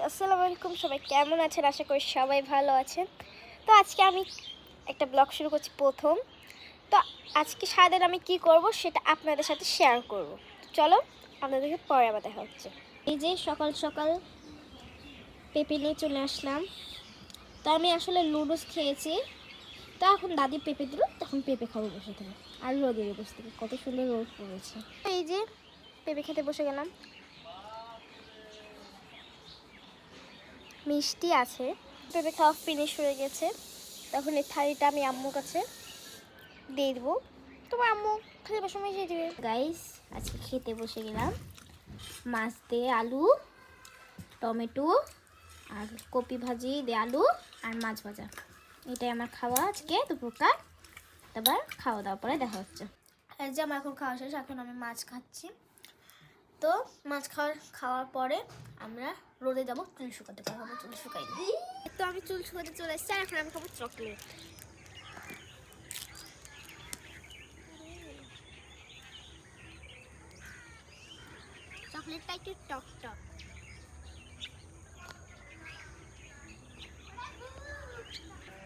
আসসালামু আলাইকুম, সবাই কেমন আছেন? আশা করি সবাই ভালো আছেন। তো আজকে আমি একটা ব্লগ শুরু করছি প্রথম। তো আজকে সারাদিন আমি কি করব সেটা আপনাদের সাথে শেয়ার করব। চলো আপনাদেরকে পরে আবার দেখা হচ্ছে। এই যে সকাল সকাল পেঁপে নিয়ে চলে আসলাম। তো আমি আসলে নুডলস খেয়েছি, তো এখন দাদি পেঁপে দিল, তখন পেঁপে খাবো বসে থেকে। আর রোদে বসে থেকে কত সুন্দর রোদ পড়েছে। এই যে পেঁপে খেতে বসে গেলাম। মিষ্টি আছে, পেঁপে খাওয়া ফিনিশ হয়ে গেছে। তখন এই থালিটা আমি আম্মুর কাছে দিয়ে দেবো, তোমার আম্মু খেতে বসে মিশিয়ে দেবে। গাইস, আজকে খেতে বসে গেলাম। মাছ দিয়ে আলু, টমেটো আর কপি ভাজি দিয়ে আলু আর মাছ ভাজা, এটাই আমার খাওয়া আজকে দুপুরকার। তারপর খাওয়া দাওয়ার পরে দেখা হচ্ছে। এই যে আমার এখন খাওয়া শেষ, এখন আমি মাছ খাচ্ছি। তো মাছ খাওয়ার পরে আমরা রোদে যাবো চুল শুকাতে, খাবো চুল শুকাই। তো আমি চুল শুকাতে চলে এসেছি, আর এখন আমি খাবো চকলেট। চকলেটটা একটু টক টক।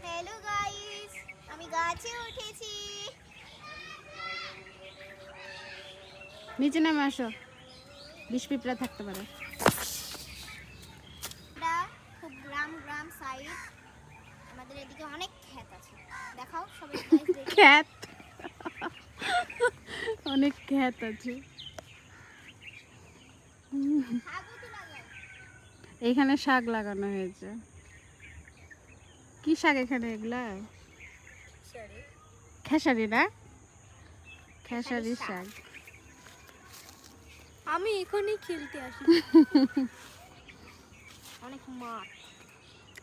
হ্যালো গাইস, আমি গাছে উঠেছি। নিচে নামে আসো, বিষ পিঁপড়া থাকতে পারে। খুব গ্রাম গ্রাম সাইড, আমাদের এদিকে অনেক ক্ষেত আছে। দেখাও সবাই। ক্ষেত, অনেক ক্ষেত আছে এখানে। শাক লাগানো হয়েছে। কি শাক এখানে? এগুলা খেসারি না? খেসারি শাক। আমি এখনই খেলতে আসি। অনেক মাঠ।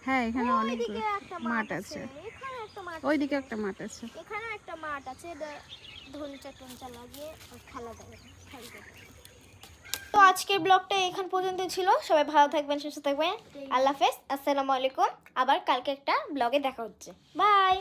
হ্যাঁ, এখানে অনেক মাঠ আছে। এখানে একটা মাঠ, ওইদিকে একটা মাঠ আছে। এখানে একটা মাঠ আছে, ধনচা টনচা লাগিয়ে খেলা যাবে। তো আজকের ব্লগটা এখান পর্যন্ত ছিল। সবাই ভালো থাকবেন, সুস্থ থাকবেন। আল্লাহ হাফেজ, আসসালামু আলাইকুম। আবার কালকে একটা ব্লগে দেখা হচ্ছে। বাই।